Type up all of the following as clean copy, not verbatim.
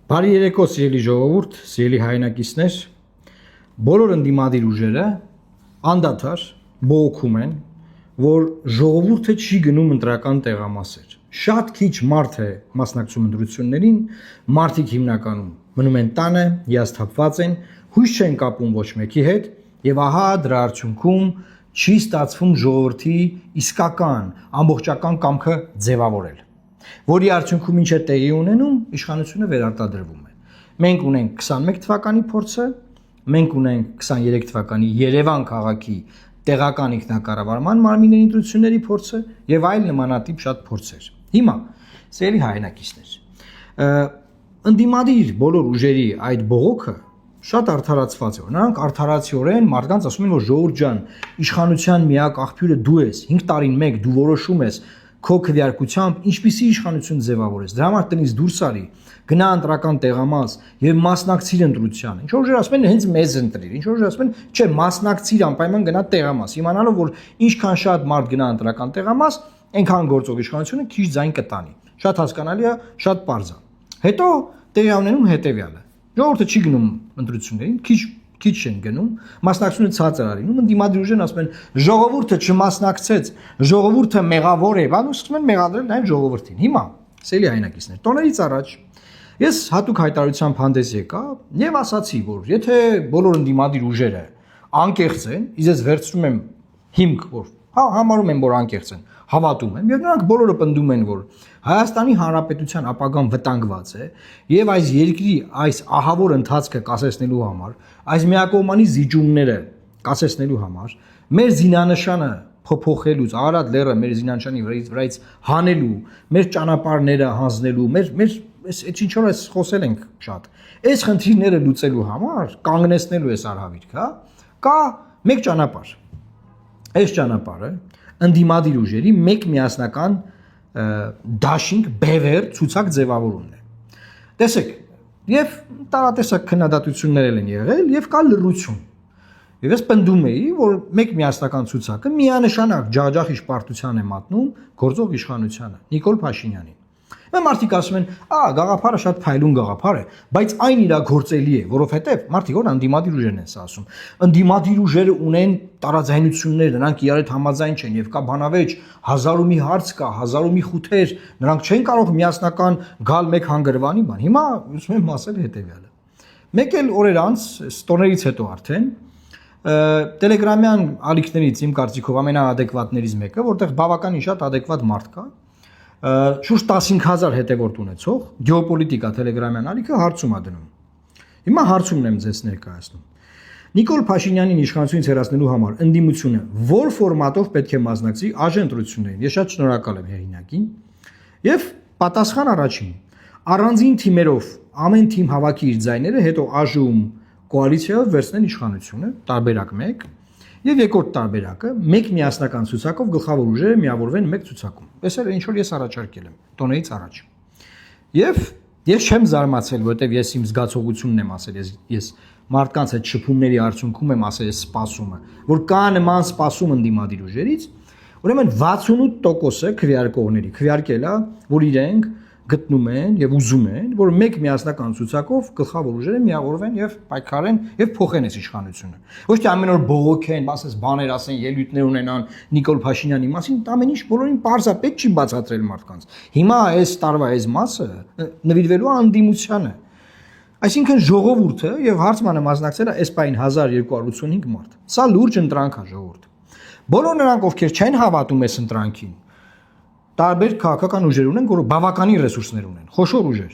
Բարի երեկո, սիրելի ժողովուրդ, սիրելի հայրենակիցներ, բոլոր ընդդիմադիր ուժերը անդադար բողոքում են, որ ժողովուրդը չի գնում ընտրական տեղամասեր։ Շատ քիչ մարդ է մասնակցում ընտրություններին, մարդիկ հիմնականում մնում են տանը, հիասթափված են, հույս չեն կապում ոչ մեկի հետ, եւ ահա դրա արդյունքում չի ստացվում ժողովրդի իսկական ամբողջական կամքը ձևավորել, որի արդյունքում ինչ է տեղի ունենում, իշխանությունը վերարտադրվում է։ Մենք ունենք 21 թվականի փորձը, մենք ունենք 23 թվականի Երևան քաղաքի տեղական ինքնակառավարման մարմինների ընտրությունների փորձը եւ այլ նմանատիպ շատ փորձեր։ Հիմա, սիրելի հայրենակիցներ, ընդդիմադիր բոլոր ուժերի այդ բողոքը շատ արդարացված է։ Նրանք արդարացիորեն մարդկանց ասում են, որ ժողովուրդ ջան, իշխանության միակ աղբյուրը դու ես, 5 տարին մեկ դու որոշում ես քո քվեարկությամբ ինչպիսի իշխանություն ձևավորես։ Դրա համար տնից դուրս արի, գնա ընտրական տեղամաս եւ մասնակցիր ընտրությանը։ Ինչ որ ուժեր ասում են հենց մեզ ընտրիր, ինչ որ ուժեր ասում են, չէ, մասնակցիր անպայման գնա տեղամաս, իմանալով որ ինչքան շատ մարդ գնա ընտրական տեղամաս, այնքան գործող իշխանությունը քիչ ձայն կտանի։ Շատ հասկանալի է, շատ պարզ է։ Հետո տեղի ունենում հետեւյալը։ Ժողովուրդը չի գնում ընտրություններին, քիչ են գնում, մասնակցությունը ցածր է լինում, ընդդիմադիր ուժերն ասում են ժողովուրդը չմասնակցեց, ժողովուրդը մեղավոր է, բան ուզում են մեղադրել նաև ժողովրդին։ Հիմա, սիրելի հայրենակիցներ, տոներից առաջ ես հատուկ հայտարարությամբ հանդես եկա եւ ասացի, որ եթե բոլոր ընդդիմադիր ուժերը անկեղծ են, ես վերցնում եմ հիմք, որ համարում եմ, որ անկեղծ են, հավատում եմ, եւ նրանք բոլորը պնդում են, որ Հայաստանի Հանրապետության ապագան վտանգված է եւ այս երկրի այս ահավոր ընթացքը կասեցնելու համար, այս միակողմանի զիջումները կասեցնելու համար, մեր զինանշանը փոփոխելուց, Արարատ լեռը մեր զինանշանի վրայից հանելու, մեր ճանապարհները հանձնելու, մեր այս ինչ որ էս խոսել ենք շատ։ Այս խնդիրները լուծելու համար կանգնեցնելու էս արհավիրք, հա, կա մեկ ճանապարհ։ Այս ճանապարհը ընդդիմադիր ուժերի մեկ միասնական դաշինք բևեր ցուցակ ձևավորումն է։ Տեսեք, եւ տարատեսակ քննադատություններ են եղել եւ կա լռություն։ Եվ ես պնդում էի, որ մեկ միասնական ցուցակը միանշանակ ջախջախիչ պարտության է մատնում գործող իշխանությանը, Նիկոլ Փաշինյանին։ Մենք մարդիկ ասում են, գաղափարը շատ փայլուն գաղափար է, բայց այն իրագործելի է, որովհետև մարդիկ որ ընդդիմադիր ուժերն են սա ասում։ Ընդդիմադիր ուժերը ունեն տարաձայնություններ, նրանք իրար հետ համաձայն չեն եւ կա բանավեճ, հազար ու մի հարց կա, հազար ու մի խութեր, նրանք չեն կարող միասնական գալ մեկ հանգրվանի բան։ Հիմա ուզում եմ ասել հետեւյալը։ Մեկ էլ օրեր անց, տոներից հետո արդեն Տելեգրամյան ալիքներից իմ կարծիքով ամենաադեկվատներից մեկը, որտեղ բավականին շատ ադեկվատ մարդ կա, շուրջ 15000 հետևորդ ունեցող գեոպոլիտիկա Տելեգրամյան ալիքը հարցում է դնում։ Հիմա հարցումն եմ ձեզ ներկայացնում։ Նիկոլ Փաշինյանին իշխանությունից հեռացնելու համար ընդդիմությունը որ ֆորմատով պետք է մասնակցի ԱԺ ընտրություններին։ Ես շատ շնորհակալ եմ հեղինակին։ Եվ պատասխան առաջին. առանձին թիմերով ամեն թիմ հավաքի իր ձայները, հետո ԱԺ-ում կոալիցիայով վերցնեն իշխանությունը, տարբերակ 1, եւ երկրորդ տարբերակը մեկ միասնական ցուցակով գլխավոր ուժերը միավորվեն մեկ ցուցակում։ Այսօր ինչ որ ես առաջարկել եմ տոնեից առաջ։ Եվ ես չեմ զարմացել, որովհետեւ ես իմ զգացողությունն եմ ասել, ես մարդկանց այդ շփումների արդյունքում եմ ասել այս սպասումը, որ կա նման սպասում ընդդիմադիր ուժերից, ուրեմն 68%-ը քվեարկողների քվեարկել է, որ իրենք գտնում են եւ ուզում են, որ մեկ միասնական ցուցակով գլխավոր ուժերը միավորվեն եւ պայքարեն եւ փոխեն այս իշխանությունը։ Ոչ թե ամեն օր բողոքեն, ասես բաներ ասեն, ելույթներ ունենան Նիկոլ Փաշինյանի մասին, ամեն ինչ բոլորին պարզապես չի բացատրել մարդկանց։ Հիմա այս տարվա այս մասը նվիրվելու է անդիմությանը։ Այսինքն ժողովուրդը եւ հարցմանը մասնակցել է այս պայն 1285 մարդ։ Սա լուրջ ընտրանք է ժողովուրդ։ Բոլոր նրանք, ովքեր չեն հավատում այս ընտրանքին, տարբեր քաղաքական ուժեր ունեն, որ բավականին ռեսուրսներ ունեն, խոշոր ուժեր։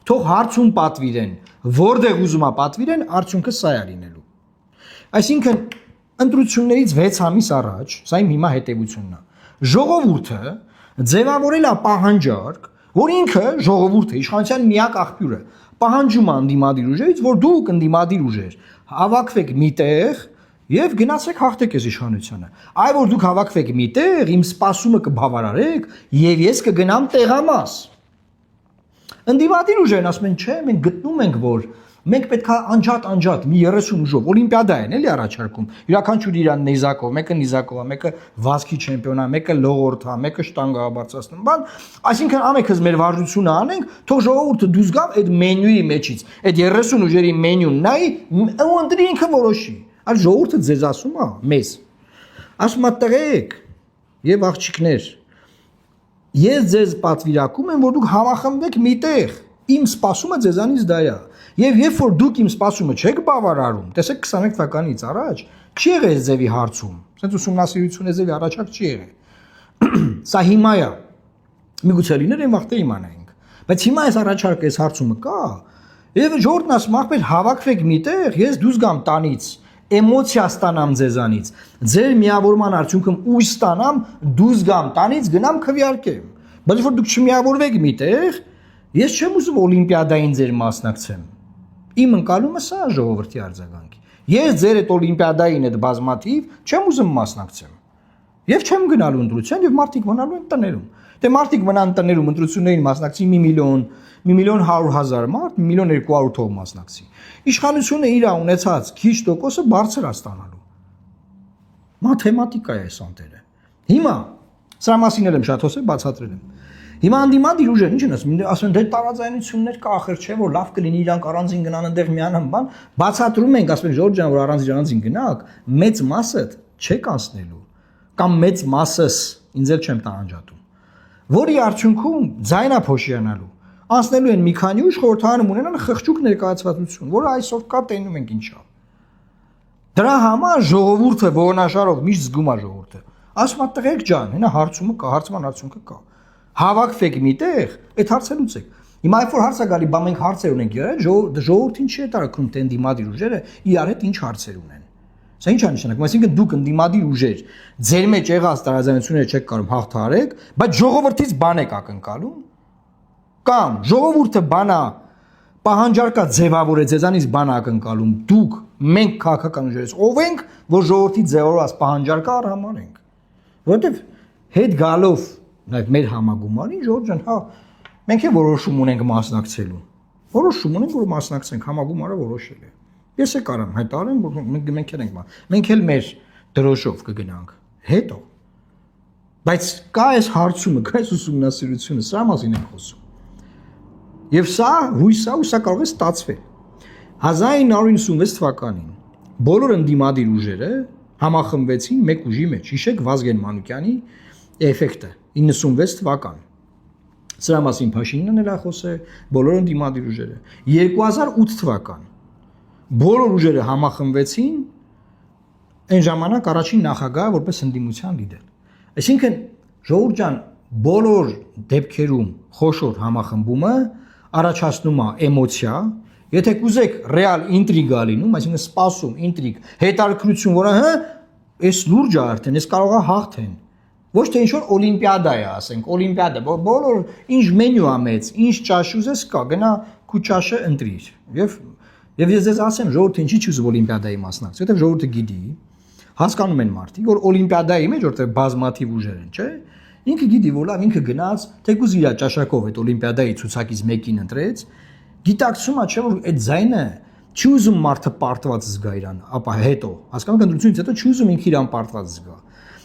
Թող հարցում պատվիրեն, որտեղ ուզում է պատվիրեն, արդյունքը սա է լինելու։ Այսինքն ընտրություններից 6 ամիս առաջ, սա իմ հիմա հետևությունն է, ժողովուրդը ձևավորել է պահանջարկ, որ ինքը ժողովուրդը իշխանության միակ աղբյուրը պահանջում է ընդդիմադիր ուժերից, որ դուք ընդդիմադիր ուժեր հավաքվեք միտեղ եւ գնացեք հաղթեք այս իշխանությունը։ Այ որ դուք հավաքվեք միտեղ, իմ սպասումը կբավարարեք եւ ես կգնամ տեղամաս։ Ընդդիմադիր ուժերն ասում են, չէ, մենք գտնում ենք, որ Մենք պետք է անջատ մի 30 ուժով օլիմպիադա են էլի առաջարկում։ Յուրաքանչյուր իրան նիզակով, մեկը նիզակով, մեկը վազքի չեմպիոն է, մեկը լողորդ է, մեկը շտանգա բարձրացնում, բան, այսինքն ամենքս մեր վարժությունը անենք, թող ժողովուրդը դուրս գա այդ մենյուի մեջից, այդ 30 ուժերի մենյուն նայի ու ընտրի ինքը որոշի։ Այս ժողովուրդը ձեզ ասում է մեզ։ Ասում է տղեկ եւ աղջիկներ, ես ձեզ պատվիրակում եմ, որ դուք համախմբեք միտեղ։ Իմ սպասումը ձեզանից դա է։ Եվ երբ որ դուք իմ սպասումը չեք բավարարում, տեսեք 21 թվականից առաջ չի եղել այս ձևի հարցում։ Սենց ուսումնասիրություն այս ձևի առաջարկ չի եղել։ Սա հիմա է։ Միգուցե լիներ այն վաղտե իմանայինք։ Բայց հիմա այս առաջարկը այս հարցումը կա։ Եվ ժողովուրդն ասում է, ախպեր հավաքվեք միտեղ, ես դուրս գամ տանից, էմոցիա ստանամ ձեզանից։ Ձեր միավորման արդյունքում ուժ ստանամ, դուրս գամ տանից, գնամ քվեարկեմ։ Բայց որ դուք չմիավորվեք միտեղ, ես չեմ ուզում օլիմպիադային ձեր մասնակցեմ։ Իմ ընկալումը սա է ժողովրդի արձագանքի։ Ես ձեր այդ օլիմպիադային այդ բազմաթիվ չեմ ուզում մասնակցեմ։ Եվ չեմ գնալու ընտրության եւ մարդիկ մնալու են տներում։ Դե մարդիկ մնան տներում ընտրություններին մասնակցի 1,100,000 մարդ, 1,200,000 թող մասնակցի։ Իշխանությունը իր ունեցած քիչ տոկոսը բարձր է ստանալու։ Մաթեմատիկա է այս անտերը։ Հիմա սրա մասին եմ շատ հոսել, բացատրել եմ։ Հիմա անդիմադիր ուժեր ինչ են ասում դե տարաձայնություններ կա ախր չէ որ լավ կլինի իրանք առանձին գնան այնտեղ միանան բան բացատրում ենք ասում են Ժորժ ջան որ առանձին գնաք մեծ մասը չեք անցնելու կամ մեծ մասս ինձ էլ չեմ տանջատում որի արդյունքում ձայնա փոշիանալու անցնելու են մի քանի ուժ խորհրդարանում ունենան խղճուկ ներկայացվածություն որը այսօր կա տենում ենք ինչա դրա համար ժողովուրդը ողնաշարով միշտ զգում է ժողովուրդը ասում է տղեկ ջան հենա հարցումը կա հարցման արդյունքը կա Հավաքվեք միտեղ, այդ հարցը լուծեք։ Հիմա այլ որ հարց է գալի, բա մենք հարցեր ունենք իրար, ժողովուրդին չի տարակում թե ընդդիմադիր ուժերը իրար հետ ինչ հարցեր ունեն։ Սա ինչ է նշանակում, այսինքն դուք ընդդիմադիր ուժեր ձեր մեջ եղած տարաձայնությունները չեք կարող հաղթահարեք, բայց ժողովրդից բան եք ակնկալում։ Կամ ժողովուրդը բանա պահանջարկա ձևավոր է ձեզանից բան ակնկալում, դուք մենք քաղաքական ուժերից ով ենք, որ ժողովրդի ձևավորած պահանջարկը արհամարենք։ Որովհետև հետ գալով Նաև մեր համագումարին Ժորժ ջան, հա, մենք է որոշում ունենք մասնակցելու։ Որոշում ունենք, որ մասնակցենք, համագումարը որոշել է։ Ես է կարամ հայտարարեմ, որ մենք էլ մեր դրոշով կգնանք։ Հետո։ Բայց կա այս հարցումը, կա այս ուսումնասիրությունը, սրա մասին ենք խոսում։ Եվ սա հույս է, ու սա կարող է ստացվել։ 1996 թվականին բոլոր ընդդիմադիր ուժերը համախմբվեցին մեկ ուժի մեջ։ Հիշեք Վազգեն Մանուկյանի էֆեկտը 96 թվական։ Սրա մասին Փաշինյանն էլ խոսել, բոլոր ընդդիմադիր ուժերը։ 2008 թվական բոլոր ուժերը համախմբվեցին այն ժամանակ առաջին նախագահը որպես ընդդիմության լիդեր։ Այսինքն Ժողովուրդ ջան, բոլոր դեպքերում խոշոր համախմբումը առաջացնում է էմոցիա, եթե կուզեք ռեալ ինտրիգա լինում, այսինքն սպասում, ինտրիգ, հետաքրքրություն, որը հա, այս լուրջ է արդեն, այս կարող է հաղթեն։ Ոչ թե ինչ-որ օլիմպիադա է, ասենք, օլիմպիադա, բոլոր ինչ մենյու է մեծ, ինչ ճաշ ուզես կա, գնա քու ճաշը ընտրիր։ Եվ ես ձեզ ասեմ, ժողովուրդը ինչի չի ուզում օլիմպիադայի մասնակցել, որտեղ ժողովուրդը գիտի, հասկանում են մարդիկ, որ օլիմպիադայի մեջ որտեղ բազմաթիվ ուժեր են, չէ՞։ Ինքը գիտի, որ լավ ինքը գնաց, թեկուզ իր ճաշակով այդ օլիմպիադայի ցուցակից մեկին ընտրեց, գիտակցում է, չէ՞ որ այդ ձայնը չի ուզում մարդը պարտված զգա իրան, ապա հետո, հասկանում եք, ընդրությունից հետո չի ուզում ինքը իրան պարտված զգա։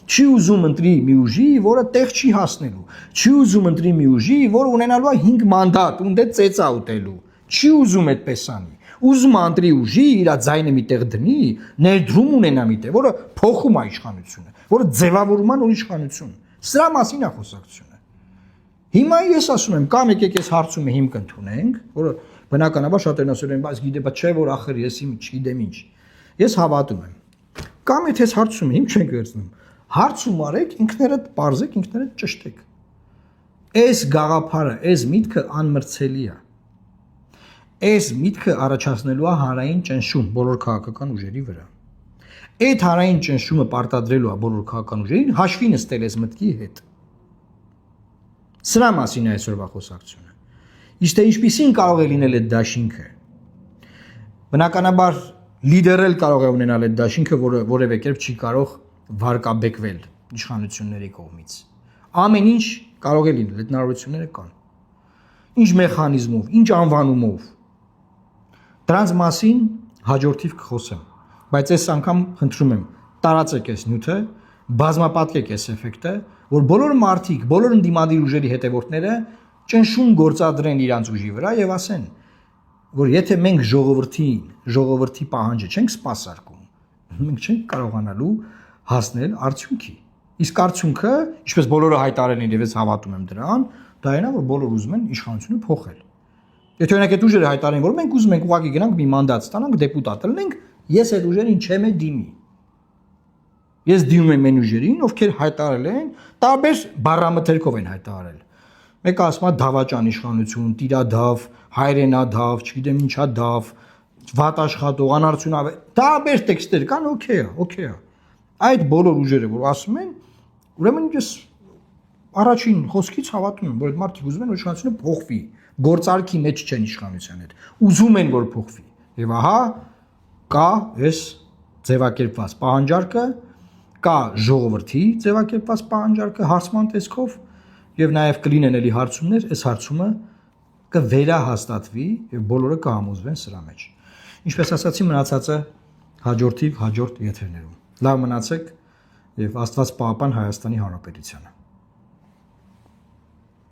Չի ուզում ընտրի մի ուժի, որը տեղ չի հասնելու։ Չի ուզում ընտրի մի ուժի, որը ունենալու է 5 մանդատ, ունդ է ծեծա ուտելու։ Չի ուզում այդպես անի։ Ուզում է ընտրի ուժի, իր ձայնը միտեղ դնի, ներդրում ունենա միտեղ, որը փոխում է իշխանությունը, որը ձևավորում է նոր իշխանություն։ Սրա մասին է խոսակցությունը։ Հիմա ես ասում եմ, կամ եկեք այս հարցումը հիմք ընդունենք, որը բնականաբար շատերն ասում են, բայց գիտե, բայց չէ որ ախր ես չգիտեմ ինչ։ Ես հավատում եմ։ Կամ եթե այս հարցումը հիմք չենք վերցնում, հարցում արեք, ինքներդ պարզեք, ինքներդ ճշտեք։ Այս գաղափարը, այս միտքը անմրցելի է։ Այս միտքը առաջացնելու է հանրային ճնշում բոլոր քաղաքական ուժերի վրա։ Այդ հանրային ճնշումը պարտադրելու է բոլոր քաղաքական ուժերին հաշվի նստել այս մտքի հետ։ Սրա մասին է այսօրվա խոսակցությունը։ Իսկ թե ինչպիսին կարող է լինել այդ դաշինքը։ Բնականաբար լիդերել կարող է ունենալ այդ դաշինքը, որը որևէ կերպ չի կարող վարկաբեկվել իշխանությունների կողմից։ Ամեն ինչ կարող է լինել, այդ հնարավորությունները կան։ Ինչ մեխանիզմով, ինչ անվանումով։ Դրանց մասին հաջորդիվ կխոսեմ, բայց այս անգամ խնդրում եմ տարածեք այս նյութը, բազմապատկեք այս էֆեկտը, որ բոլոր մարդիկ, բոլոր ընդդիմադիր ուժերի հետևորդները ճնշում գործադրեն իրանց ուժի վրա եւ ասեն, որ եթե մենք ժողովրդի պահանջը չենք սպասարկում, մենք չենք կարողանալու հասնել արդյունքի։ Իսկ արդյունքը, ինչպես բոլորը հայտարարել են եւ ես հավատում եմ դրան, դա այն է, որ բոլորը ուզում են իշխանությունը փոխել։ Եթե օրինակ այդ ուժերը հայտարարեն, որ մենք ուզում ենք ուղղակի գնանք մի մանդատ ստանանք, դեպուտատ լինենք, ես այդ ուժերին չեմ դիմի։ Ես դիմում եմ այն ուժերին, ովքեր հայտարարել են, տարբեր բառամթերքով են հայտարարել։ Մեկը ասում է դավաճան իշխանություն, տիրադավ, հայրենադավ, չգիտեմ ինչա դավ, վատ աշխատող, անարդյունավետ, տարբեր տեքստեր կան, օքեյ է։ Այդ բոլոր ուժերը, որ ասում են, ուրեմն ես առաջին խոսքից հավատում եմ, որ այդ մարդիկ ուզում են, որ իշխանությունը փոխվի, գործարքի մեջ չեն իշխանության հետ, ուզում են, որ փոխվի։ Եվ ահա կա այս ձևակերպված պահանջարկը, կա ժողովրդի ձևակերպված պահանջարկը հարցման տեսքով եւ նաեւ կլինեն էլի հարցումներ, այս հարցումը կվերահաստատվի եւ բոլորը կհամոզվեն սրա մեջ։ Ինչպես ասացի, մնացածը հաջորդ եթերներում։ Լավ մնացեք եւ Աստված պահապան Հայաստանի Հանրապետությանը։